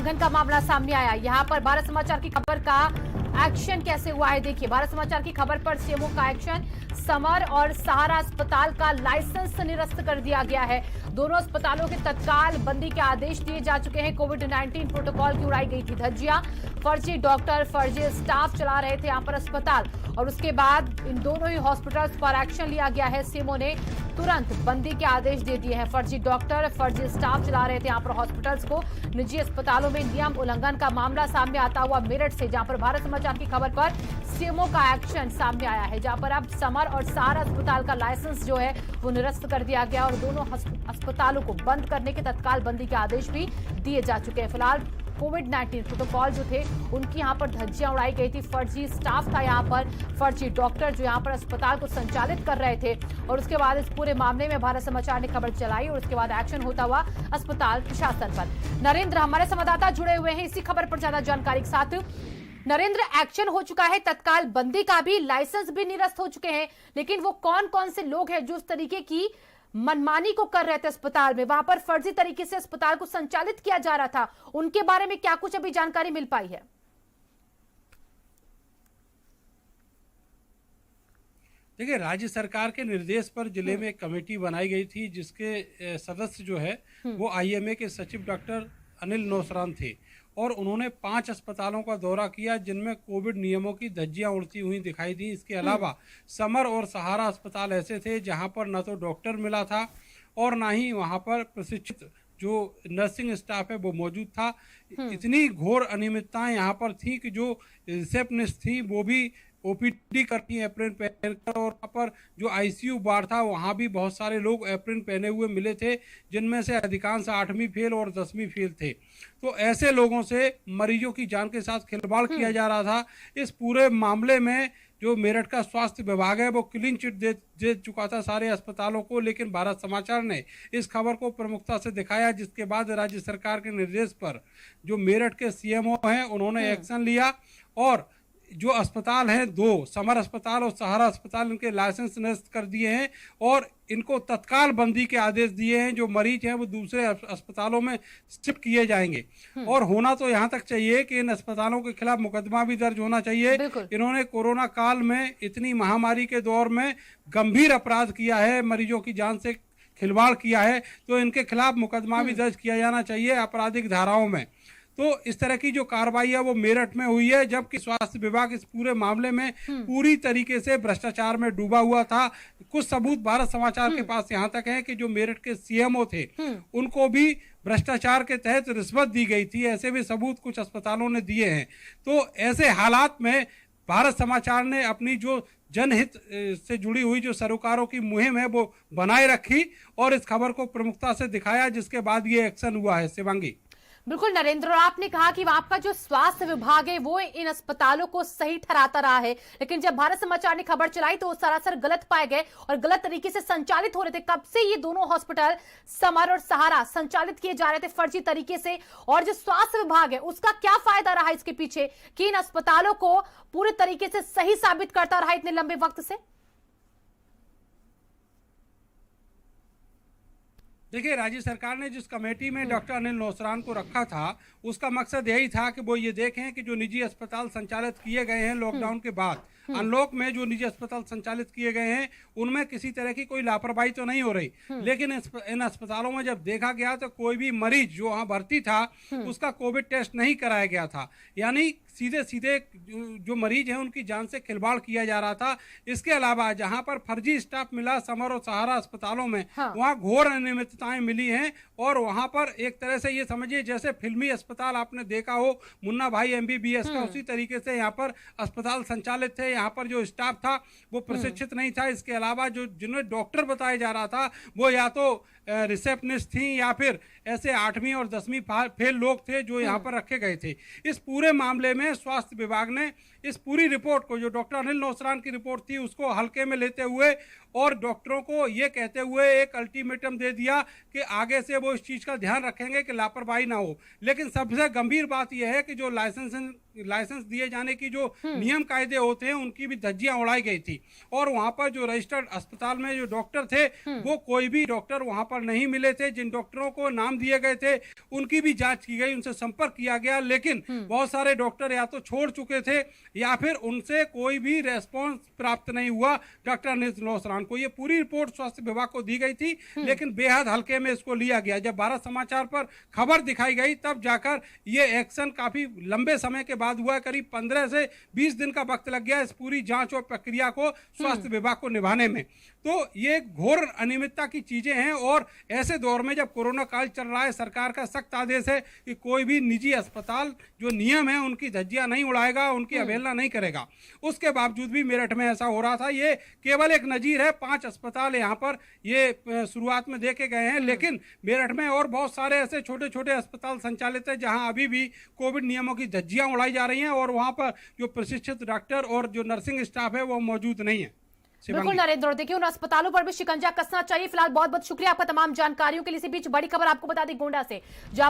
उल्लंघन का मामला सामने आया। यहाँ पर भारत समाचार की खबर का एक्शन कैसे हुआ है देखिए। भारत समाचार की खबर पर सीएमओ का एक्शन। समर और सहारा अस्पताल का लाइसेंस निरस्त कर दिया गया है। दोनों अस्पतालों के तत्काल बंदी के आदेश दिए जा चुके हैं। कोविड-19 प्रोटोकॉल की उड़ाई गई थी धज्जियां। फर्जी डॉक्टर, फर्जी स्टाफ चला रहे थे यहां पर अस्पताल, और उसके बाद इन दोनों ही हॉस्पिटल्स पर एक्शन लिया गया है। सीएमओ ने तुरंत बंदी के आदेश दे दिए हैं। फर्जी डॉक्टर, फर्जी स्टाफ चला रहे थे यहां पर हॉस्पिटल्स को। निजी अस्पतालों में नियम उल्लंघन का मामला सामने आता हुआ मेरठ से, जहां पर भारत समाचार की खबर पर सीएमओ का एक्शन सामने आया है, जहां पर अब समर और सहारा अस्पताल का लाइसेंस जो है वो निरस्त कर दिया गया और दोनों अस्पतालों को बंद करने के तत्काल बंदी के आदेश भी दिए जा चुके हैं। फिलहाल कोविड-19 प्रोटोकॉल जो थे उनकी यहां पर धज्जियां उड़ाई गई थी। फर्जी स्टाफ था यहां पर, फर्जी डॉक्टर जो यहां पर अस्पताल को संचालित कर रहे थे, और उसके बाद इस पूरे मामले में भारत समाचार ने खबर चलाई और उसके बाद एक्शन होता हुआ अस्पताल प्रशासन पर। नरेंद्र हमारे संवाददाता जुड़े हुए हैं इसी खबर पर ज्यादा जानकारी के साथ। नरेंद्र, एक्शन हो चुका है, तत्काल बंदी का भी, लाइसेंस भी निरस्त हो चुके हैं, लेकिन वो कौन कौन से लोग हैं जो इस तरीके की मनमानी को कर रहे थे अस्पताल में, वहां पर फर्जी तरीके से अस्पताल को संचालित किया जा रहा था, उनके बारे में क्या कुछ अभी जानकारी मिल पाई है? देखिए, राज्य सरकार के निर्देश पर जिले में एक कमेटी बनाई गई थी, जिसके सदस्य जो है वो आईएमए के सचिव डॉक्टर अनिल नौसरान थे, और उन्होंने 5 अस्पतालों का दौरा किया जिनमें कोविड नियमों की धज्जियां उड़ती हुई दिखाई दी। इसके अलावा समर और सहारा अस्पताल ऐसे थे जहां पर न तो डॉक्टर मिला था और ना ही वहां पर प्रशिक्षित जो नर्सिंग स्टाफ है वो मौजूद था। इतनी घोर अनियमितताएं यहाँ पर थी कि जो रिसेप्शनिस्ट थी वो भी ओपीडी करती है एप्रिन पहनकर, और वहाँ पर जो आईसीयू वार्ड था वहाँ भी बहुत सारे लोग एप्रिन पहने हुए मिले थे, जिनमें से अधिकांश 8वीं फेल और 10वीं फेल थे। तो ऐसे लोगों से मरीजों की जान के साथ खिलवाड़ किया जा रहा था। इस पूरे मामले में जो मेरठ का स्वास्थ्य विभाग है वो क्लीन चिट दे चुका था सारे अस्पतालों को, लेकिन भारत समाचार ने इस खबर को प्रमुखता से दिखाया, जिसके बाद राज्य सरकार के निर्देश पर जो मेरठ के सीएमओ हैं उन्होंने एक्शन लिया, और जो अस्पताल हैं 2 समर अस्पताल और सहारा अस्पताल, इनके लाइसेंस निरस्त कर दिए हैं और इनको तत्काल बंदी के आदेश दिए हैं। जो मरीज हैं वो दूसरे अस्पतालों में शिफ्ट किए जाएंगे, और होना तो यहाँ तक चाहिए कि इन अस्पतालों के खिलाफ मुकदमा भी दर्ज होना चाहिए। इन्होंने कोरोना काल में इतनी महामारी के दौर में गंभीर अपराध किया है, मरीजों की जान से खिलवाड़ किया है, तो इनके खिलाफ मुकदमा भी दर्ज किया जाना चाहिए आपराधिक धाराओं में। तो इस तरह की जो कार्रवाई है वो मेरठ में हुई है, जबकि स्वास्थ्य विभाग इस पूरे मामले में पूरी तरीके से भ्रष्टाचार में डूबा हुआ था। कुछ सबूत भारत समाचार के पास यहाँ तक है कि जो मेरठ के सीएमओ थे उनको भी भ्रष्टाचार के तहत रिश्वत दी गई थी, ऐसे भी सबूत कुछ अस्पतालों ने दिए हैं। तो ऐसे हालात में भारत समाचार ने अपनी जो जनहित से जुड़ी हुई जो सरोकारों की मुहिम है वो बनाए रखी और इस खबर को प्रमुखता से दिखाया, जिसके बाद ये एक्शन हुआ है। शिवांगी। बिल्कुल नरेंद्र, आपने कहा कि आपका जो स्वास्थ्य विभाग है वो इन अस्पतालों को सही ठहराता रहा है, लेकिन जब भारत समाचार ने खबर चलाई तो सरासर गलत पाए गए और गलत तरीके से संचालित हो रहे थे। कब से ये दोनों हॉस्पिटल समर और सहारा संचालित किए जा रहे थे फर्जी तरीके से, और जो स्वास्थ्य विभाग है उसका क्या फायदा रहा इसके पीछे कि इन अस्पतालों को पूरे तरीके से सही साबित करता रहा इतने लंबे वक्त से? देखिए, राज्य सरकार ने जिस कमेटी में डॉक्टर अनिल नौसरान को रखा था उसका मकसद यही था कि वो ये देखें कि जो निजी अस्पताल संचालित किए गए हैं लॉकडाउन के बाद, अनलॉक में जो निजी अस्पताल संचालित किए गए हैं उनमें किसी तरह की कोई लापरवाही तो नहीं हो रही, लेकिन इन अस्पतालों में जब देखा गया तो कोई भी मरीज जो वहाँ भर्ती था उसका कोविड टेस्ट नहीं कराया गया था, यानी सीधे सीधे जो मरीज हैं उनकी जान से खिलवाड़ किया जा रहा था। इसके अलावा जहां पर फर्जी स्टाफ मिला समर और सहारा अस्पतालों में, वहां घोर अनियमितताएं मिली हैं, और वहां पर एक तरह से ये समझिए जैसे फिल्मी अस्पताल आपने देखा हो मुन्ना भाई MBBS का, उसी तरीके से यहाँ पर अस्पताल संचालित थे। यहाँ पर जो स्टाफ था वो प्रशिक्षित नहीं था। इसके अलावा जो जिन्हें डॉक्टर बताया जा रहा था वो या तो रिसेप्शनिस्ट थी या फिर ऐसे 8वीं और 10वीं फेल लोग थे जो यहाँ पर रखे गए थे। इस पूरे मामले में स्वास्थ्य विभाग ने इस पूरी रिपोर्ट को, जो डॉक्टर अनिल नौसरान की रिपोर्ट थी, उसको हल्के में लेते हुए और डॉक्टरों को ये कहते हुए एक अल्टीमेटम दे दिया कि आगे से वो इस चीज़ का ध्यान रखेंगे कि लापरवाही ना हो। लेकिन सबसे गंभीर बात यह है कि जो लाइसेंस दिए जाने की जो नियम कायदे होते हैं उनकी भी धज्जियां उड़ाई गई थी, और वहां पर जो रजिस्टर्ड अस्पताल में जो डॉक्टर थे वो कोई भी डॉक्टर वहां पर पर नहीं मिले थे, जिन डॉक्टरों को नाम दिए गए थे उनकी भी जांच की गई, उनसे संपर्क किया गया, लेकिन बहुत सारे डॉक्टर या तो छोड़ चुके थे या फिर उनसे कोई भी रेस्पॉन्स प्राप्त नहीं हुआ डॉक्टर अनिल नौसरान को। ये पूरी रिपोर्ट स्वास्थ्य विभाग को दी गई थी, लेकिन बेहद हल्के में इसको लिया गया। जब भारत समाचार पर खबर दिखाई गई तब जाकर ये एक्शन काफी लंबे समय के बाद हुआ, करीब 15 से 20 दिन का वक्त लग गया इस पूरी जांच और प्रक्रिया को स्वास्थ्य विभाग को निभाने में। तो ये घोर अनियमितता की चीजें हैं, और ऐसे दौर में जब कोरोना काल चल रहा है, सरकार का सख्त आदेश है कि कोई भी निजी अस्पताल जो नियम है उनकी धज्जियां नहीं उड़ाएगा, उनकी अवहेलना नहीं करेगा। उसके बावजूद भी मेरठ में ऐसा हो रहा था। ये केवल एक नजीर है, 5 अस्पताल यहाँ पर ये शुरुआत में देखे गए हैं, लेकिन मेरठ में और बहुत सारे ऐसे छोटे छोटे अस्पताल संचालित है जहां अभी भी कोविड नियमों की धज्जियां उड़ाई जा रही हैं, और वहां पर जो प्रशिक्षित डॉक्टर और जो नर्सिंग स्टाफ है वो मौजूद नहीं है। बिल्कुल नरेंद्र, और देखिए उन अस्पतालों पर भी शिकंजा कसना चाहिए। फिलहाल बहुत बहुत शुक्रिया आपका तमाम जानकारियों के लिए। इसी बीच बड़ी खबर आपको बता दी गोंडा से, जहां